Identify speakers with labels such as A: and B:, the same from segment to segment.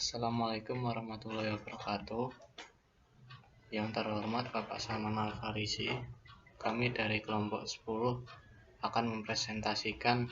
A: Assalamualaikum warahmatullahi wabarakatuh. Yang terhormat Bapak Salman Al-Farisi, kami dari kelompok 10 akan mempresentasikan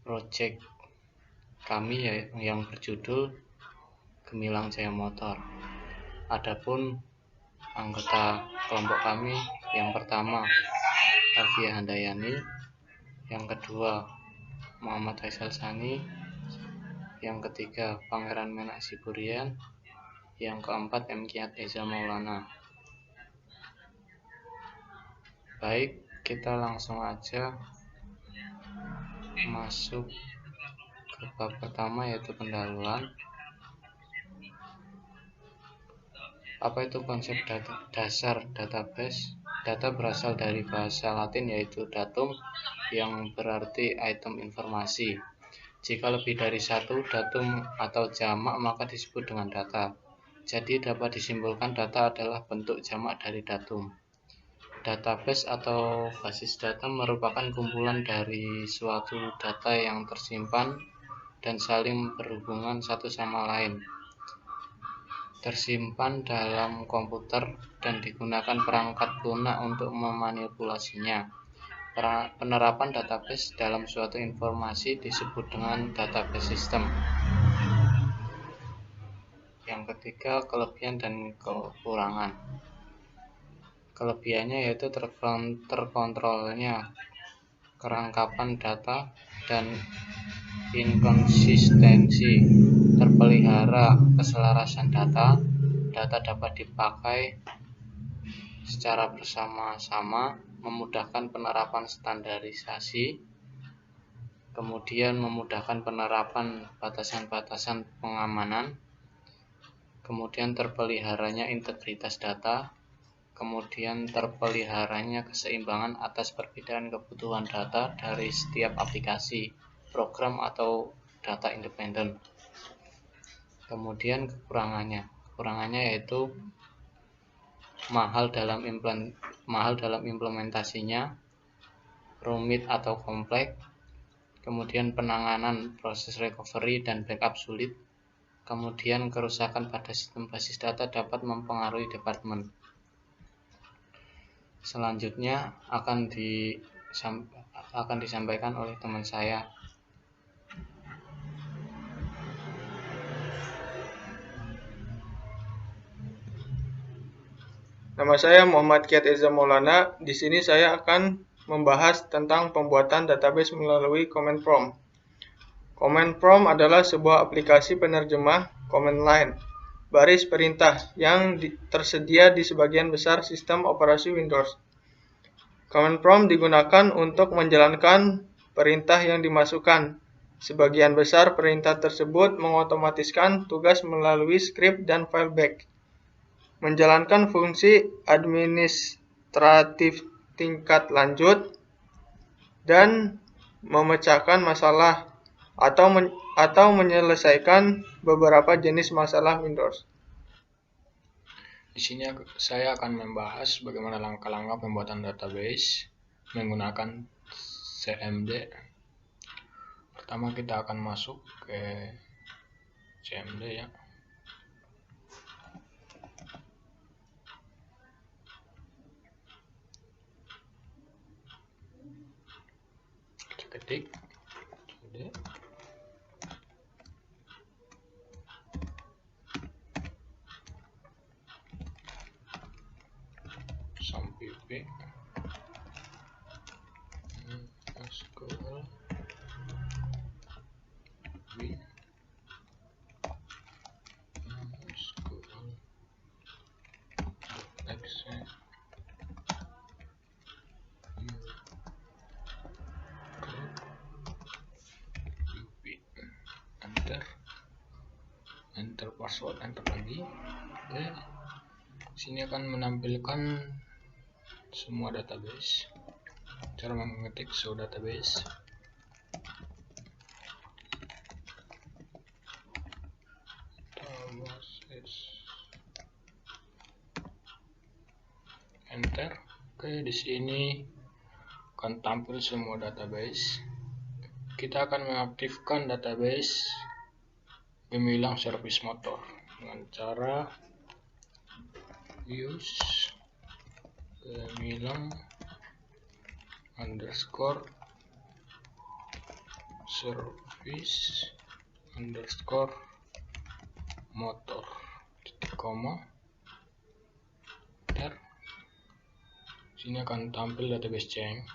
A: proyek kami yang berjudul Gemilang Jaya Motor. Adapun anggota kelompok kami yang pertama Alfia Handayani, yang kedua Muhammad Faisal Sani, yang ketiga Pangeran Menak Siburian, yang keempat Mkiat Eza Maulana. Baik, kita langsung aja masuk ke bab pertama, yaitu pendahuluan. Apa itu konsep dasar database? Data berasal dari bahasa Latin yaitu datum, yang berarti item informasi. Jika lebih dari satu datum atau jamak maka disebut dengan data. Jadi dapat disimpulkan data adalah bentuk jamak dari datum. Database atau basis data merupakan kumpulan dari suatu data yang tersimpan dan saling berhubungan satu sama lain. Tersimpan dalam komputer dan digunakan perangkat lunak untuk memanipulasinya. Penerapan database dalam suatu informasi disebut dengan database system. Yang ketiga, kelebihan dan kekurangan. Kelebihannya yaitu terkontrolnya kerangkapan data dan inkonsistensi. Terpelihara keselarasan data. Data dapat dipakai secara bersama-sama, memudahkan penerapan standarisasi, kemudian memudahkan penerapan batasan-batasan pengamanan, kemudian terpeliharanya integritas data, kemudian terpeliharanya keseimbangan atas perbedaan kebutuhan data dari setiap aplikasi, program, atau data independen. Kemudian kekurangannya yaitu mahal dalam implementasinya, rumit atau kompleks, kemudian penanganan proses recovery dan backup sulit, kemudian kerusakan pada sistem basis data dapat mempengaruhi departemen. Selanjutnya akan disampaikan oleh teman saya.
B: Nama saya Muhammad Kiat Eza Maulana. Di sini saya akan membahas tentang pembuatan database melalui command prompt. Command prompt adalah sebuah aplikasi penerjemah command line, baris perintah yang tersedia di sebagian besar sistem operasi Windows. Command prompt digunakan untuk menjalankan perintah yang dimasukkan. Sebagian besar perintah tersebut mengotomatiskan tugas melalui script dan fallback, menjalankan fungsi administratif tingkat lanjut, dan memecahkan masalah atau menyelesaikan beberapa jenis masalah Windows.
C: Di sini saya akan membahas bagaimana langkah-langkah pembuatan database menggunakan CMD. Pertama kita akan masuk ke CMD ya. Ketik CMD. Sampai SQL enter password, enter lagi. Oke, sini akan menampilkan semua database. Cara mengetik show database. Enter. Oke, di sini akan tampil semua database. Kita akan mengaktifkan database gemilang servis motor dengan cara use gemilang underscore service underscore motor titik koma. Sini akan tampil database change.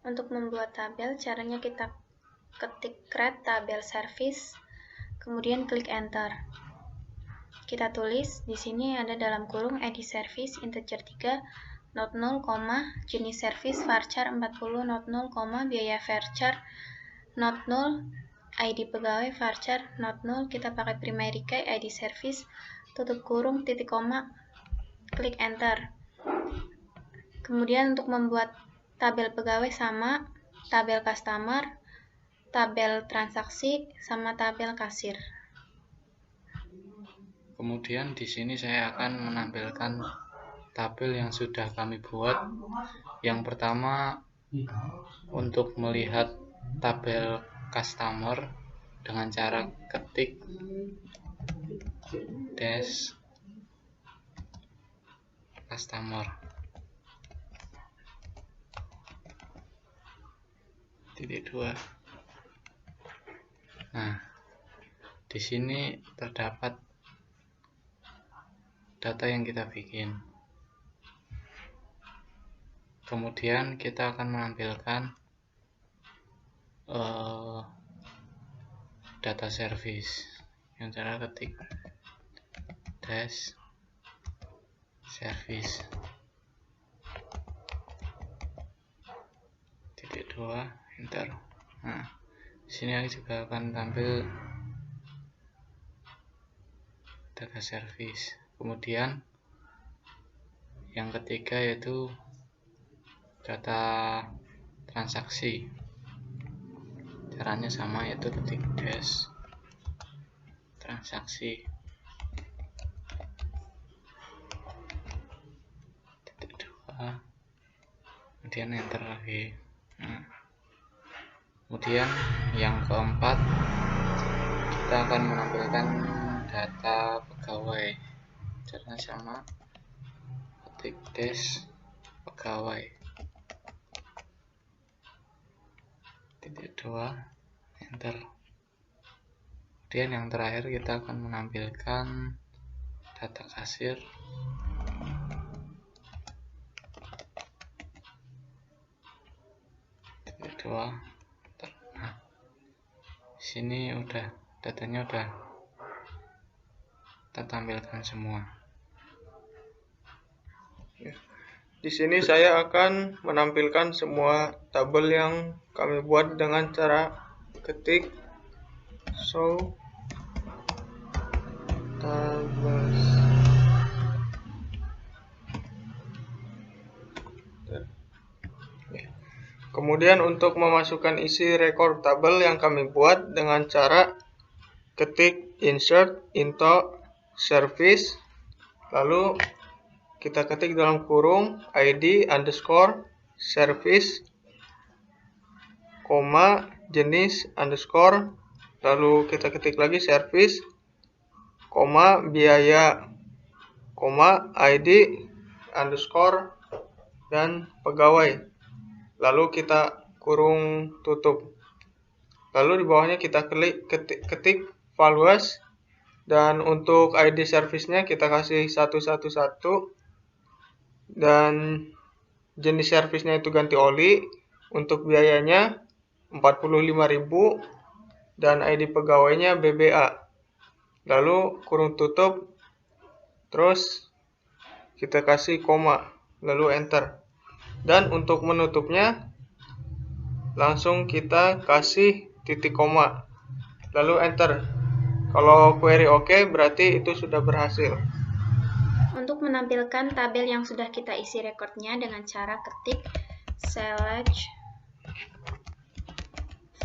D: Untuk membuat tabel, caranya kita ketik create tabel service, kemudian klik enter. Kita tulis di sini ada dalam kurung ID service integer 3 not 0, jenis service varchar 40 not 0, biaya varchar not 0, ID pegawai varchar not 0, kita pakai primary key ID service, tutup kurung, titik koma, klik enter. Kemudian untuk membuat tabel pegawai sama, tabel customer, tabel transaksi, sama tabel kasir.
A: Kemudian di sini saya akan menampilkan tabel yang sudah kami buat. Yang pertama, untuk melihat tabel customer dengan cara ketik dash customer titik 2. Nah, di sini terdapat data yang kita bikin. Kemudian kita akan menampilkan data service yang cara ketik dash service titik 2 enter. Nah, di sini juga akan tampil data service. Kemudian yang ketiga yaitu data transaksi. Caranya sama, yaitu ketik dash transaksi titik 2, kemudian enter lagi. Nah, kemudian yang keempat, kita akan menampilkan data pegawai. Caranya sama, ketik dash pegawai titik 2 enter. Kemudian yang terakhir kita akan menampilkan data kasir. Titik 2 enter. Nah, sini udah datanya udah kita tampilkan semua.
B: Di sini saya akan menampilkan semua tabel yang kami buat dengan cara ketik show tables. Kemudian untuk memasukkan isi rekor tabel yang kami buat dengan cara ketik insert into service, lalu kita ketik dalam kurung ID underscore service, koma jenis underscore, lalu kita ketik lagi service, koma biaya, koma ID underscore dan pegawai, lalu kita kurung tutup. Lalu di bawahnya kita ketik values, dan untuk ID service-nya kita kasih 111, dan jenis servisnya itu ganti oli, untuk biayanya 45.000, dan ID pegawainya BBA. Lalu kurung tutup, terus kita kasih koma, lalu enter. Dan untuk menutupnya langsung kita kasih titik koma, lalu enter. Kalau query oke, berarti itu sudah berhasil.
D: Untuk menampilkan tabel yang sudah kita isi rekodnya dengan cara ketik select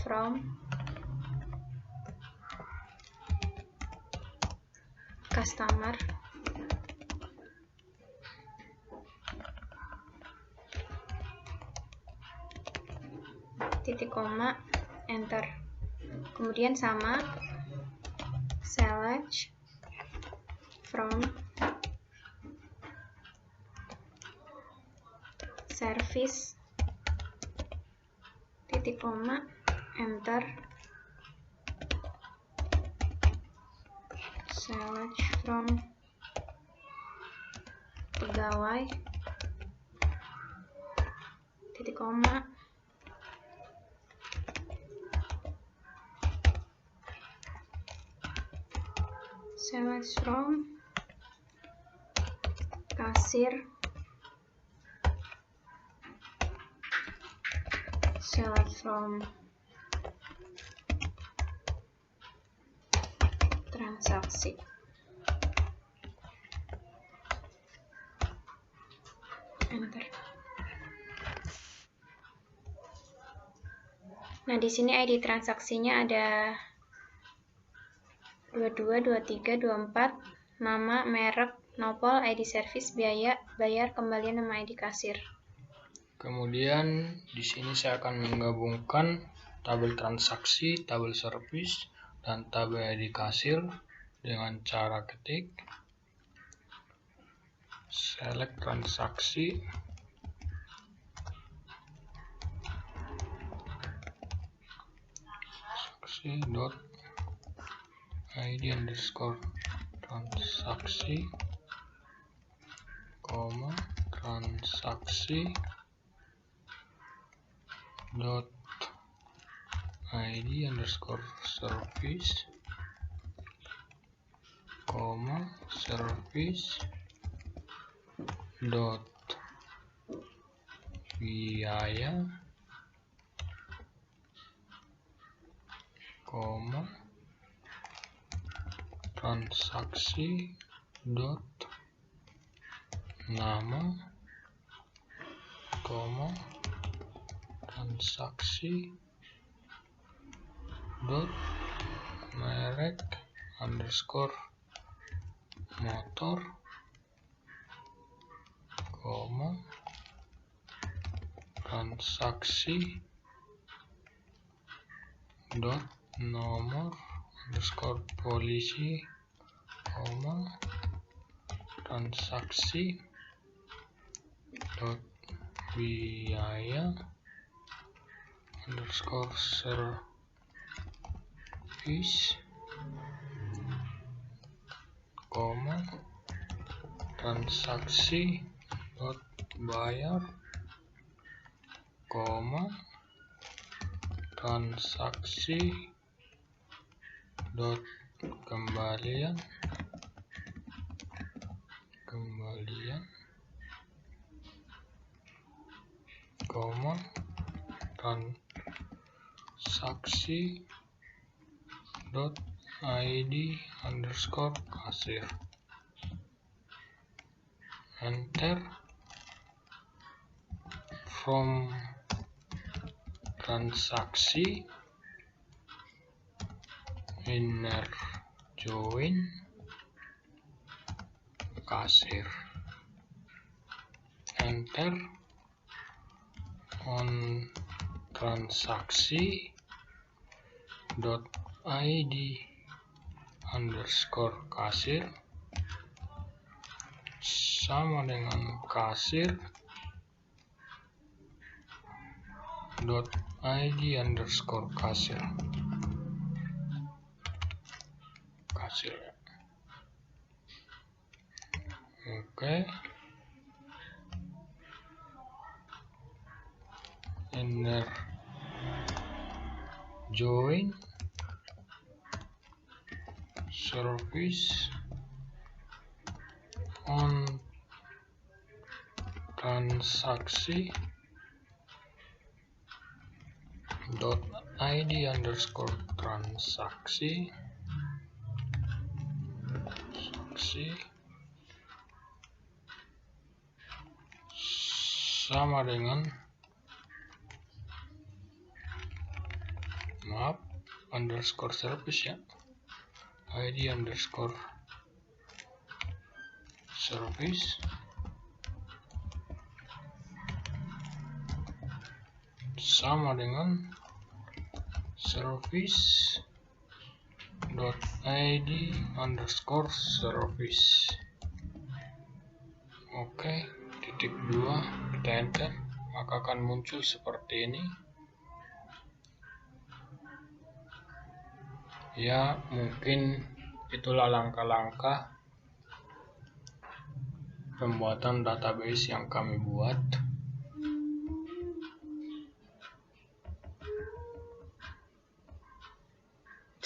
D: from customer, titik koma, enter. Kemudian sama select from service titik koma enter, select from pegawai titik koma select from kasir, select from transaksi. Enter. Nah, di sini ID transaksinya ada 22, 23, 24, nama, merek, nopol, ID service, biaya, bayar, kembalian, nama ID kasir.
C: Kemudian di sini saya akan menggabungkan tabel transaksi, tabel service, dan tabel ID kasir dengan cara ketik select transaksi, dot id underscore transaksi, koma transaksi dot id underscore service, koma service dot biaya, koma transaksi dot nama, koma transaksi dot merek underscore motor, koma transaksi dot nomor underscore polisi, koma transaksi dot biaya underscore service, koma transaksi dot bayar, koma transaksi dot kembalian, koma transaksi dot id underscore kasir. Enter. From transaksi inner join kasir. Enter. On transaksi dot id underscore kasir sama dengan kasir dot id underscore kasir. Oke. Inner join service on transaksi dot id underscore transaksi sama dengan underscore service ya, id underscore service sama dengan service .id_service. Oke, titik 2 kita enter, maka akan muncul seperti ini. Ya, mungkin itulah langkah-langkah pembuatan database yang kami buat.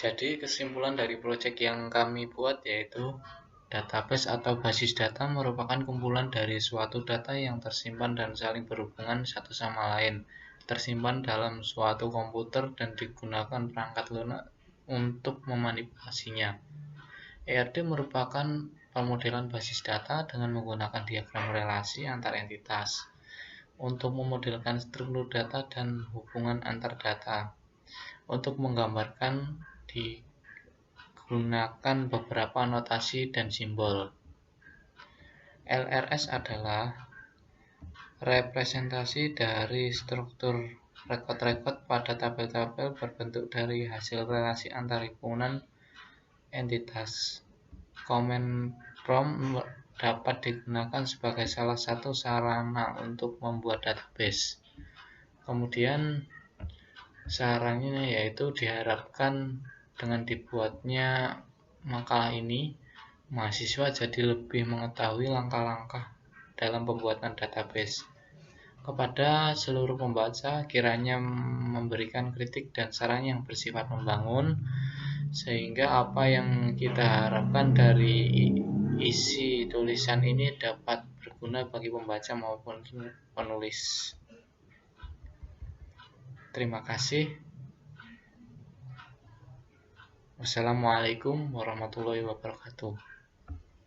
A: Jadi kesimpulan dari proyek yang kami buat yaitu database atau basis data merupakan kumpulan dari suatu data yang tersimpan dan saling berhubungan satu sama lain, tersimpan dalam suatu komputer dan digunakan perangkat lunak untuk memanipulasinya. ERD merupakan pemodelan basis data dengan menggunakan diagram relasi antar entitas untuk memodelkan struktur data dan hubungan antar data. Untuk menggambarkan digunakan beberapa notasi dan simbol. LRS adalah representasi dari struktur rekod-rekod pada tabel-tabel berbentuk dari hasil relasi antar hubungan entitas. Command prompt dapat digunakan sebagai salah satu sarana untuk membuat database. Kemudian sarannya yaitu diharapkan dengan dibuatnya makalah ini, mahasiswa jadi lebih mengetahui langkah-langkah dalam pembuatan database. Kepada seluruh pembaca, kiranya memberikan kritik dan saran yang bersifat membangun, sehingga apa yang kita harapkan dari isi tulisan ini dapat berguna bagi pembaca maupun penulis. Terima kasih. Wassalamualaikum warahmatullahi wabarakatuh.